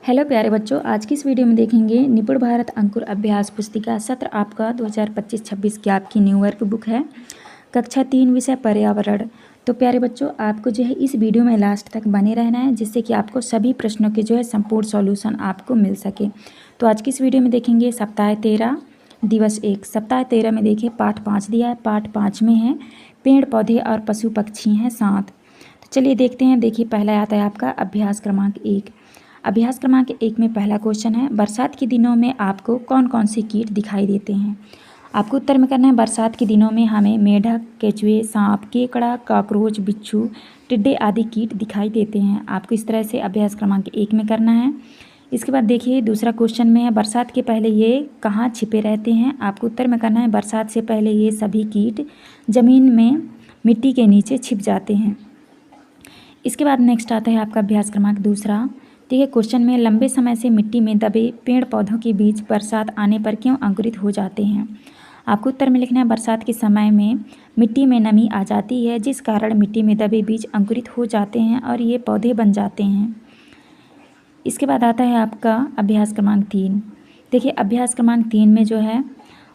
Hello प्यारे बच्चों, आज की इस वीडियो में देखेंगे निपुण भारत अंकुर अभ्यास पुस्तिका सत्र आपका 2025-26 की आपकी न्यू वर्क बुक है। कक्षा 3 विषय पर्यावरण। तो प्यारे बच्चों, आपको जो है इस वीडियो में लास्ट तक बने रहना है, जिससे कि आपको सभी प्रश्नों के जो है संपूर्ण सॉल्यूशन आपको मिल सके। तो आज की इस वीडियो में देखेंगे सप्ताह 13 दिवस 1। सप्ताह 13 में देखिए पाठ 5 दिया है। पाठ 5 में है पेड़ पौधे और पशु पक्षी हैं 7। तो चलिए देखते हैं। देखिए पहला आता है आपका अभ्यास क्रमांक 1। अभ्यास क्रमांक 1 में पहला क्वेश्चन है, बरसात के दिनों में आपको कौन कौन से कीट दिखाई देते हैं। आपको उत्तर में करना है बरसात के दिनों में हमें मेढक, केचुए, सांप, केकड़ा, कॉकरोच, बिच्छू, टिड्डे आदि कीट दिखाई देते हैं। आपको इस तरह से अभ्यास क्रमांक 1 में करना है। इसके बाद देखिए दूसरा क्वेश्चन में है, बरसात के पहले ये कहाँ छिपे रहते हैं। आपको उत्तर में करना है बरसात से पहले ये सभी कीट जमीन में मिट्टी के नीचे छिप जाते हैं। इसके बाद नेक्स्ट आता है आपका अभ्यास क्रमांक 2। देखिए क्वेश्चन में, लंबे समय से मिट्टी में दबे पेड़ पौधों के बीज बरसात आने पर क्यों अंकुरित हो जाते हैं। आपको उत्तर में लिखना है बरसात के समय में मिट्टी में नमी आ जाती है, जिस कारण मिट्टी में दबे बीज अंकुरित हो जाते हैं और ये पौधे बन जाते हैं। इसके बाद आता है आपका अभ्यास क्रमांक 3। देखिए अभ्यास क्रमांक 3 में जो है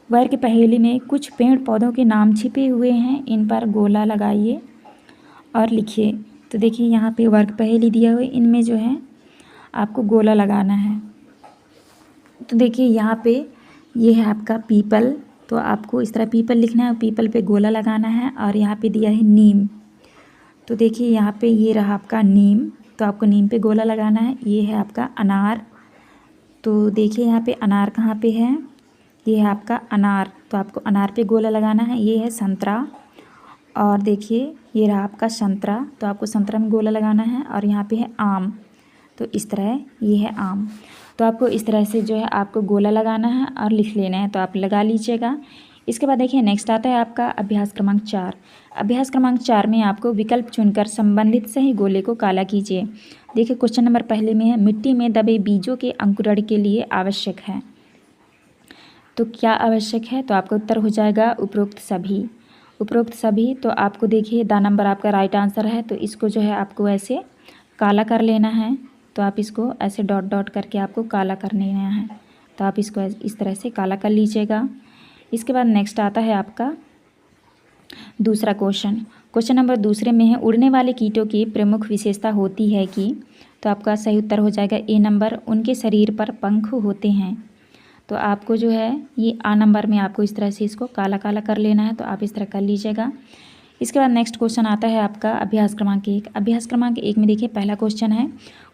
वर्ग पहेली में कुछ पेड़ पौधों के नाम छिपे हुए हैं, इन पर गोला लगाइए और लिखिए। तो देखिए यहाँ पे वर्ग पहेली दिया हुआ है, इनमें जो है आपको गोला लगाना है। तो देखिए यहाँ पे ये है आपका पीपल, तो आपको इस तरह पीपल लिखना है, पीपल पे गोला लगाना है। और यहाँ पे दिया है नीम, तो देखिए यहाँ पे ये रहा आपका नीम, तो आपको नीम पे गोला लगाना है। ये है आपका अनार, तो देखिए यहाँ पे अनार कहाँ पे है, ये है आपका अनार, तो आपको अनार पे गोला लगाना है। ये है संतरा, और देखिए ये रहा आपका संतरा, तो आपको संतरा में गोला लगाना है। और यहाँ पे है आम, तो इस तरह ये है आम। तो आपको इस तरह से जो है आपको गोला लगाना है और लिख लेना है, तो आप लगा लीजिएगा। इसके बाद देखिए नेक्स्ट आता है आपका अभ्यास क्रमांक 4। अभ्यास क्रमांक 4 में आपको विकल्प चुनकर संबंधित सही गोले को काला कीजिए। देखिए क्वेश्चन नंबर पहले में है, मिट्टी में दबे बीजों के अंकुरण के लिए आवश्यक है। तो क्या आवश्यक है, तो आपका उत्तर हो जाएगा उपरोक्त सभी। उपरोक्त सभी, तो आपको देखिए द नंबर आपका राइट आंसर है, तो इसको जो है आपको ऐसे काला कर लेना है। तो आप इसको ऐसे डॉट डॉट करके आपको काला कर लेना है, तो आप इसको इस तरह से काला कर लीजिएगा। इसके बाद नेक्स्ट आता है आपका दूसरा क्वेश्चन। क्वेश्चन नंबर दूसरे में है, उड़ने वाले कीटों की प्रमुख विशेषता होती है कि। तो आपका सही उत्तर हो जाएगा ए नंबर, उनके शरीर पर पंख होते हैं। तो आपको जो है ये आ नंबर में आपको इस तरह से इसको काला काला कर लेना है, तो आप इस तरह कर लीजिएगा। इसके बाद नेक्स्ट क्वेश्चन आता है आपका अभ्यास क्रमांक 1। अभ्यास क्रमांक 1 में देखिए पहला क्वेश्चन है,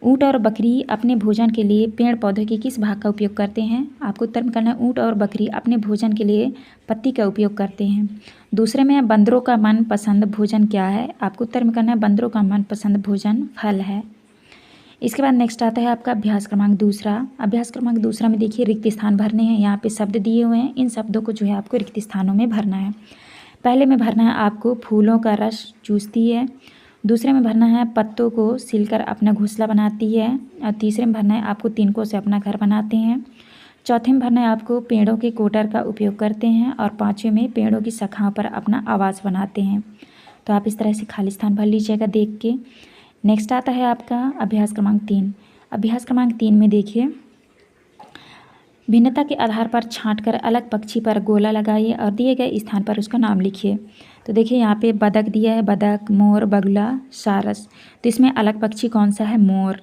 ऊँट और बकरी अपने भोजन के लिए पेड़ पौधे के किस भाग का उपयोग करते हैं। आपको उत्तर में करना है ऊँट और बकरी अपने भोजन के लिए पत्ती का उपयोग करते हैं। दूसरे में है बंदरों का मनपसंद भोजन क्या है। आपको उत्तर में करना है बंदरों का मनपसंद भोजन फल है। इसके बाद नेक्स्ट आता है आपका अभ्यास क्रमांक 2। अभ्यास क्रमांक 2 में देखिए रिक्त स्थान भरने हैं। यहाँ पे शब्द दिए हुए हैं, इन शब्दों को जो है आपको रिक्त स्थानों में भरना है। पहले में भरना है आपको फूलों का रस चूसती है। दूसरे में भरना है पत्तों को सिलकर अपना घोंसला बनाती है। और तीसरे में भरना है आपको तिनकों से अपना घर बनाते हैं। चौथे में भरना है आपको पेड़ों के कोटर का उपयोग करते हैं। और पाँचवें में पेड़ों की शाखाओं पर अपना आवास बनाते हैं। तो आप इस तरह से खाली स्थान भर लीजिएगा देख के। नेक्स्ट आता है आपका अभ्यास क्रमांक 3। अभ्यास क्रमांक 3 में देखिए भिन्नता के आधार पर छांटकर अलग पक्षी पर गोला लगाइए और दिए गए स्थान पर उसका नाम लिखिए। तो देखिए यहाँ पे बतख दिया है, बतख, मोर, बगुला, सारस। तो इसमें अलग पक्षी कौन सा है, मोर,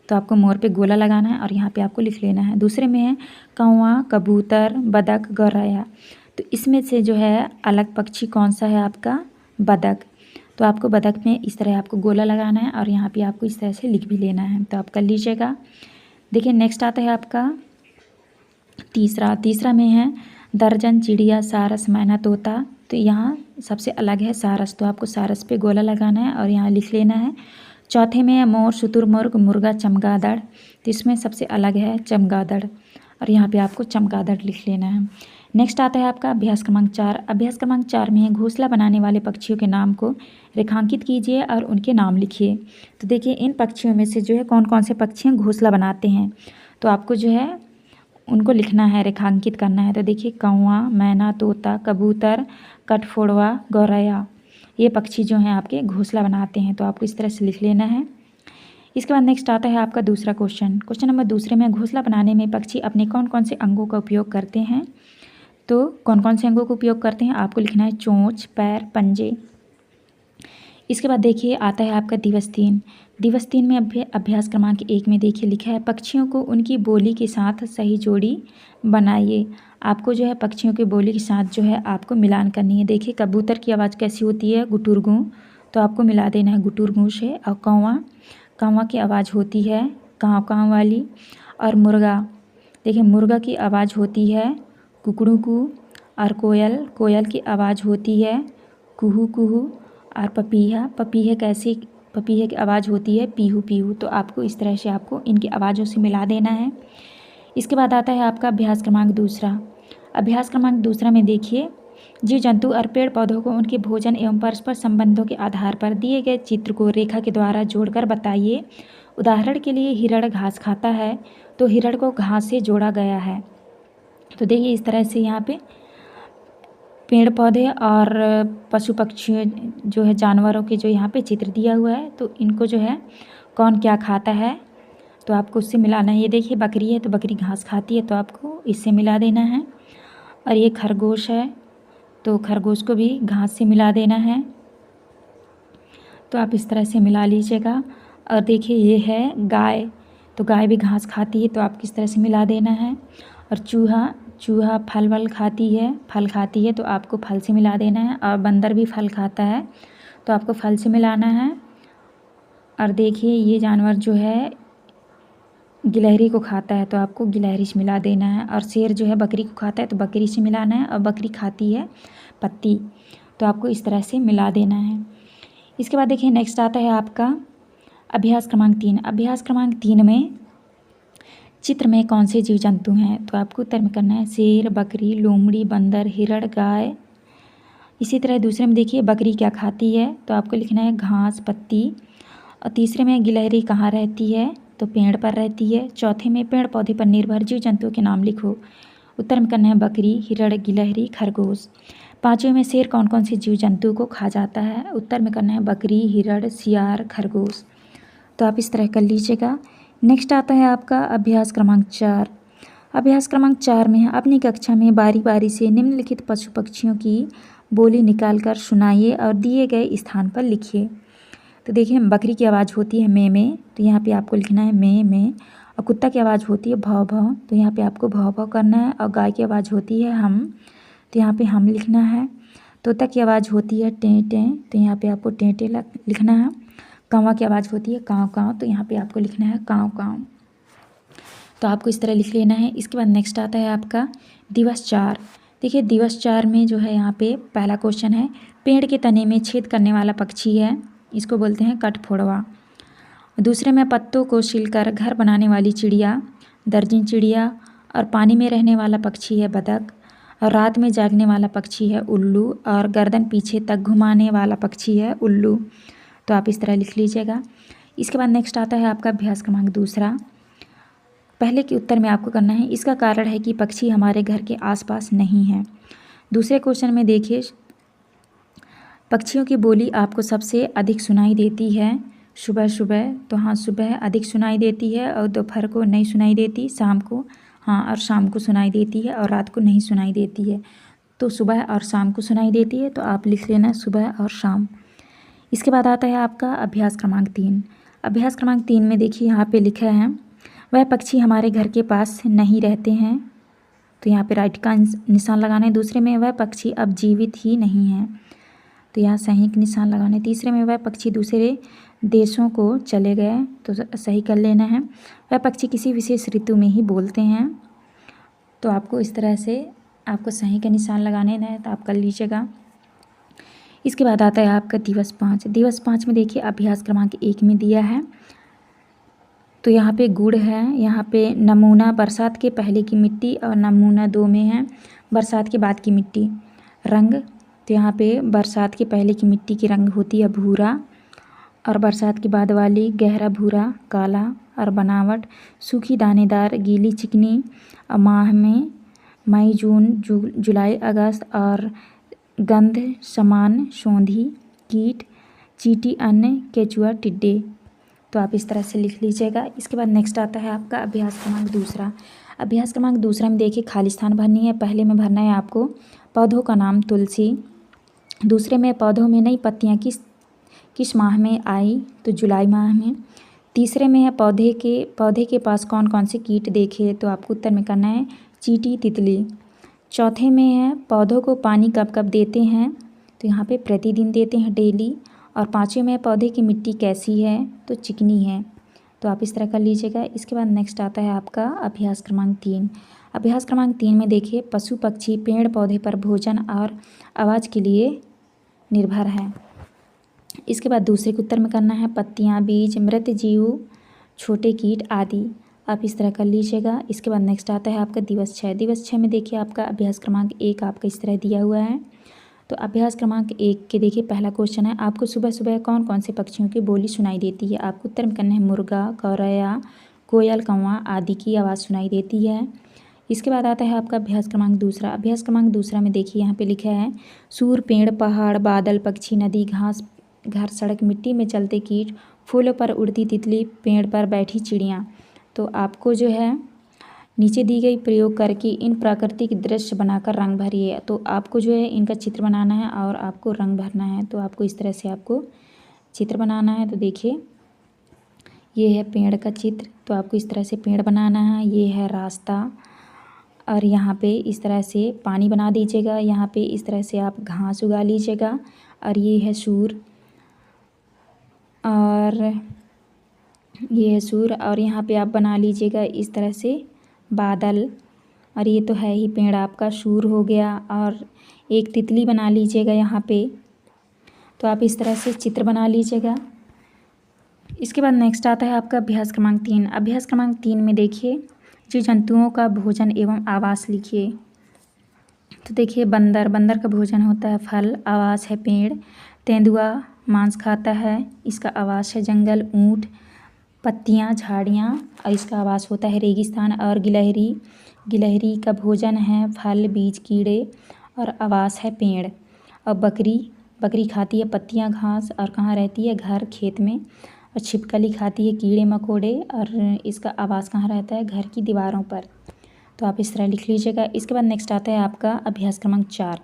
तो आपको मोर पे गोला लगाना है और यहाँ पे आपको लिख लेना है। दूसरे में है कौवा, कबूतर, बतख, गौरैया। तो इसमें से जो है अलग पक्षी कौन सा है आपका, बतख। तो आपको बतख में इस तरह आपको गोला लगाना है और यहाँ पे आपको इस तरह से लिख भी लेना है, तो आप कर लीजिएगा। देखिए नेक्स्ट आता है आपका तीसरा में है दर्जन, चिड़िया, सारस, मैना, तोता। तो यहाँ सबसे अलग है सारस, तो आपको सारस पे गोला लगाना है और यहाँ लिख लेना है। चौथे में है मोर, शुतुरमुर्ग, मुर्गा, चमगादड़। तो इसमें सबसे अलग है चमगादड़ और यहाँ पे आपको चमगादड़ लिख लेना है। नेक्स्ट आता है आपका अभ्यास क्रमांक 4। अभ्यास क्रमांक 4 में है घोंसला बनाने वाले पक्षियों के नाम को रेखांकित कीजिए और उनके नाम लिखिए। तो देखिए इन पक्षियों में से जो है कौन कौन से पक्षी घोंसला बनाते हैं, तो आपको जो है उनको लिखना है, रेखांकित करना है। तो देखिए कौवा, मैना, तोता, कबूतर, कठफोड़वा, गौरैया, ये पक्षी जो हैं आपके घोंसला बनाते हैं, तो आपको इस तरह से लिख लेना है। इसके बाद नेक्स्ट आता है आपका दूसरा क्वेश्चन। क्वेश्चन नंबर दूसरे में, घोंसला बनाने में पक्षी अपने कौन कौन से अंगों का उपयोग करते हैं? तो कौन कौन से अंगों का उपयोग करते हैं आपको लिखना है, चोंच, पैर, पंजे। इसके बाद देखिए आता है आपका दिवस 3। दिवस 3 में अभ्यास क्रमांक 1 में देखिए लिखा है, पक्षियों को उनकी बोली के साथ सही जोड़ी बनाइए। आपको जो है पक्षियों की बोली के साथ जो है आपको मिलान करनी है। देखिए कबूतर की आवाज़ कैसी होती है, गुटुरगू, तो आपको मिला देना है गुटुरगू से। और कौवा, कौवा की आवाज़ होती है काँव काँव वाली। और मुर्गा, देखिए मुर्गा की आवाज़ होती है कुकड़ू। और कोयल, कोयल की आवाज़ होती है कुहू कुहू। और पपीहा, पपीहे की आवाज़ होती है पीहू पीहू। तो आपको इस तरह से आपको इनकी आवाज़ों से मिला देना है। इसके बाद आता है आपका अभ्यास क्रमांक दूसरा। अभ्यास क्रमांक दूसरा में देखिए, जीव जंतु और पेड़ पौधों को उनके भोजन एवं परस्पर संबंधों के आधार पर दिए गए चित्र को रेखा के द्वारा जोड़कर बताइए। उदाहरण के लिए हिरण घास खाता है, तो हिरण को घास से जोड़ा गया है। तो देखिए इस तरह से यहाँ पे पेड़ पौधे और पशु पक्षी जो है जानवरों के जो यहाँ पे चित्र दिया हुआ है, तो इनको जो है कौन क्या खाता है तो आपको उससे मिलाना है। ये देखिए बकरी है, तो बकरी घास खाती है, तो आपको इससे मिला देना है। और ये खरगोश है, तो खरगोश को भी घास से मिला देना है। तो आप इस तरह से मिला लीजिएगा। और देखिए ये है गाय, तो गाय भी घास खाती है, तो आप किस तरह से मिला देना है। और चूहा, चूहा फल खाती है, तो आपको फल से मिला देना है। और बंदर भी फल खाता है, तो आपको फल से मिलाना है। और देखिए ये जानवर जो है गिलहरी को खाता है, तो आपको गिलहरी से मिला देना है। और शेर जो है बकरी को खाता है, तो बकरी से मिलाना है। और बकरी खाती है पत्ती, तो आपको इस तरह से मिला देना है। इसके बाद देखिए नेक्स्ट आता है आपका अभ्यास क्रमांक 3। अभ्यास क्रमांक 3 में चित्र में कौन से जीव जंतु हैं, तो आपको उत्तर में करना है शेर, बकरी, लोमड़ी, बंदर, हिरण, गाय। इसी तरह दूसरे में देखिए बकरी क्या खाती है, तो आपको लिखना है घास, पत्ती। और तीसरे में गिलहरी कहाँ रहती है, तो पेड़ पर रहती है। चौथे में पेड़ पौधे पर निर्भर जीव जंतुओं के नाम लिखो। उत्तर में करना है बकरी, हिरण, गिलहरी, खरगोश। पाँचवें में शेर कौन कौन से जीव जंतु को खा जाता है, उत्तर में करना है बकरी, हिरण, सियार, खरगोश। तो आप इस तरह कर लीजिएगा। नेक्स्ट आता है आपका अभ्यास क्रमांक 4। अभ्यास क्रमांक 4 में अपनी कक्षा में बारी बारी से निम्नलिखित पशु पक्षियों की बोली निकालकर सुनाइए और दिए गए स्थान पर लिखिए। तो देखिए बकरी की आवाज़ होती है में, तो यहाँ पे आपको लिखना है में। और कुत्ता की आवाज़ होती है भौ भौ, तो यहाँ पे आपको भौ भौ करना है। और गाय की आवाज़ होती है हम, तो यहाँ पे हम लिखना है। तोता की आवाज़ होती है टें टें, तो यहाँ पे आपको टें टें लिखना है। कौवा की आवाज़ होती है काँव काँव, तो यहाँ पे आपको लिखना है काँव काँव। तो आपको इस तरह लिख लेना है। इसके बाद नेक्स्ट आता है आपका दिवस 4। देखिए दिवस 4 में जो है यहाँ पे पहला क्वेश्चन है, पेड़ के तने में छेद करने वाला पक्षी है, इसको बोलते हैं कठफोड़वा। दूसरे में पत्तों को छीलकर घर बनाने वाली चिड़िया, दर्जन चिड़िया। और पानी में रहने वाला पक्षी है बतख। और रात में जागने वाला पक्षी है उल्लू। और गर्दन पीछे तक घुमाने वाला पक्षी है उल्लू। तो आप इस तरह लिख लीजिएगा। इसके बाद नेक्स्ट आता है आपका अभ्यास क्रमांक 2। पहले के उत्तर में आपको करना है, इसका कारण है कि पक्षी हमारे घर के आसपास नहीं है। दूसरे क्वेश्चन में देखिए, पक्षियों की बोली आपको सबसे अधिक सुनाई देती है सुबह सुबह, तो हाँ सुबह अधिक सुनाई देती है। और दोपहर को नहीं सुनाई देती, शाम को हाँ और शाम को सुनाई देती है। और रात को नहीं सुनाई देती है, तो सुबह और शाम को सुनाई देती है। तो आप लिख लेना सुबह और शाम। इसके बाद आता है आपका अभ्यास क्रमांक 3। अभ्यास क्रमांक 3 में देखिए यहाँ पे लिखा है, वह पक्षी हमारे घर के पास नहीं रहते हैं, तो यहाँ पे राइट का निशान लगाना है। दूसरे में वह पक्षी अब जीवित ही नहीं है, तो यहाँ सही का निशान लगाना है। तीसरे में वह पक्षी दूसरे देशों को चले गए, तो सही कर लेना है। वह पक्षी किसी विशेष ऋतु में ही बोलते हैं, तो आपको इस तरह से आपको सही का निशान लगाने हैं, तो आप कर लीजिएगा। इसके बाद आता है आपका दिवस 5। दिवस 5 में देखिए अभ्यास क्रमांक 1 में दिया है, तो यहाँ पे गुड़ है, यहाँ पे नमूना बरसात के पहले की मिट्टी। और नमूना 2 में है बरसात के बाद की मिट्टी। रंग, तो यहाँ पे बरसात के पहले की मिट्टी की रंग होती है भूरा। और बरसात के बाद वाली गहरा भूरा काला। और बनावट सूखी दानेदार गीली चिकनी। और माह में मई जून जुलाई अगस्त। और गंध समान सोंधी कीट चींटी अन्य केचुआ टिड्डे। तो आप इस तरह से लिख लीजिएगा। इसके बाद नेक्स्ट आता है आपका अभ्यास क्रमांक दूसरा। अभ्यास क्रमांक दूसरा में देखिए खाली स्थान भरनी है। पहले में भरना है आपको पौधों का नाम तुलसी, दूसरे में पौधों में नई पत्तियाँ किस माह में आई, तो जुलाई माह में। तीसरे में है पौधे के पास कौन कौन से कीट देखे, तो आपको उत्तर में करना है चींटी तितली। चौथे में है पौधों को पानी कब कब देते हैं, तो यहाँ पे प्रतिदिन देते हैं, डेली। और पाँचवें में पौधे की मिट्टी कैसी है, तो चिकनी है। तो आप इस तरह कर लीजिएगा। इसके बाद नेक्स्ट आता है आपका अभ्यास क्रमांक 3। अभ्यास क्रमांक 3 में देखिए पशु पक्षी पेड़ पौधे पर भोजन और आवाज़ के लिए निर्भर है। इसके बाद दूसरे के उत्तर में करना है पत्तियाँ, बीज, मृत जीव, छोटे कीट आदि। आप इस तरह कर लीजिएगा। इसके बाद नेक्स्ट आता है आपका दिवस 6। दिवस 6 में देखिए आपका अभ्यास क्रमांक 1 आपका इस तरह दिया हुआ है। तो अभ्यास क्रमांक 1 के देखिए पहला क्वेश्चन है आपको सुबह सुबह कौन कौन से पक्षियों की बोली सुनाई देती है। आपको उत्तर में करना है मुर्गा, गौरैया, कोयल, कौवा आदि की आवाज़ सुनाई देती है। इसके बाद आता है आपका अभ्यास क्रमांक दूसरा। अभ्यास क्रमांक दूसरा में देखिए यहाँ पे लिखा है सूर, पेड़, पहाड़, बादल, पक्षी, नदी, घास, घर, सड़क, मिट्टी में चलते कीट, फूलों पर उड़ती तितली, पेड़ पर बैठी चिड़ियाँ। तो आपको जो है नीचे दी गई प्रयोग करके इन प्राकृतिक दृश्य बनाकर रंग भरिए। तो आपको जो है इनका चित्र बनाना है और आपको रंग भरना है। तो आपको इस तरह से आपको चित्र बनाना है। तो देखिए ये है पेड़ का चित्र, तो आपको इस तरह से पेड़ बनाना है। ये है रास्ता और यहाँ पे इस तरह से पानी बना दीजिएगा। यहाँ पे इस तरह से आप घास उगा लीजिएगा और ये है सूर और यहाँ पे आप बना लीजिएगा इस तरह से बादल। और ये तो है ही पेड़ आपका सूर हो गया। और एक तितली बना लीजिएगा यहाँ पे। तो आप इस तरह से चित्र बना लीजिएगा। इसके बाद नेक्स्ट आता है आपका अभ्यास क्रमांक 3। अभ्यास क्रमांक 3 में देखिए जीव जंतुओं का भोजन एवं आवास लिखिए। तो देखिए बंदर का भोजन होता है फल, आवास है पेड़। तेंदुआ मांस खाता है, इसका आवास है जंगल। ऊँट पत्तियाँ, झाड़ियाँ और इसका आवास होता है रेगिस्तान। और गिलहरी का भोजन है फल, बीज, कीड़े और आवास है पेड़। और बकरी खाती है पत्तियाँ, घास और कहाँ रहती है, घर, खेत में। और छिपकली खाती है कीड़े मकोड़े और इसका आवास कहाँ रहता है, घर की दीवारों पर। तो आप इस तरह लिख लीजिएगा। इसके बाद नेक्स्ट आता है आपका अभ्यास क्रमांक 4।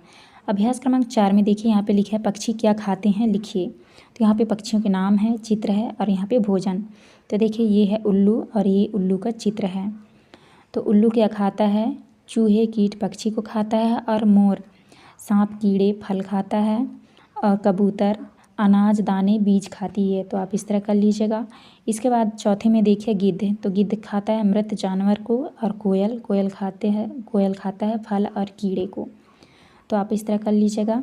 अभ्यास क्रमांक 4 में देखिए यहाँ पे लिखा है पक्षी क्या खाते हैं लिखिए। तो यहाँ पे पक्षियों के नाम है, चित्र है और यहाँ पे भोजन। तो देखिए ये है उल्लू और ये उल्लू का चित्र है। तो उल्लू क्या खाता है, चूहे, कीट, पक्षी को खाता है। और मोर सांप, कीड़े, फल खाता है। और कबूतर अनाज, दाने, बीज खाती है। तो आप इस तरह कर लीजिएगा। इसके बाद चौथे में देखिए गिद्ध। तो गिद्ध खाता है मृत जानवर को। और कोयल खाता है फल और कीड़े को। तो आप इस तरह कर लीजिएगा।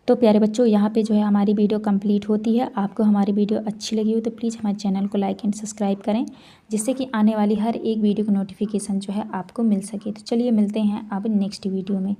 तो प्यारे बच्चों यहाँ पे जो है हमारी वीडियो कंप्लीट होती है। आपको हमारी वीडियो अच्छी लगी हो तो प्लीज़ हमारे चैनल को लाइक एंड सब्सक्राइब करें, जिससे कि आने वाली हर एक वीडियो का नोटिफिकेशन जो है आपको मिल सके। तो चलिए मिलते हैं अब नेक्स्ट वीडियो में।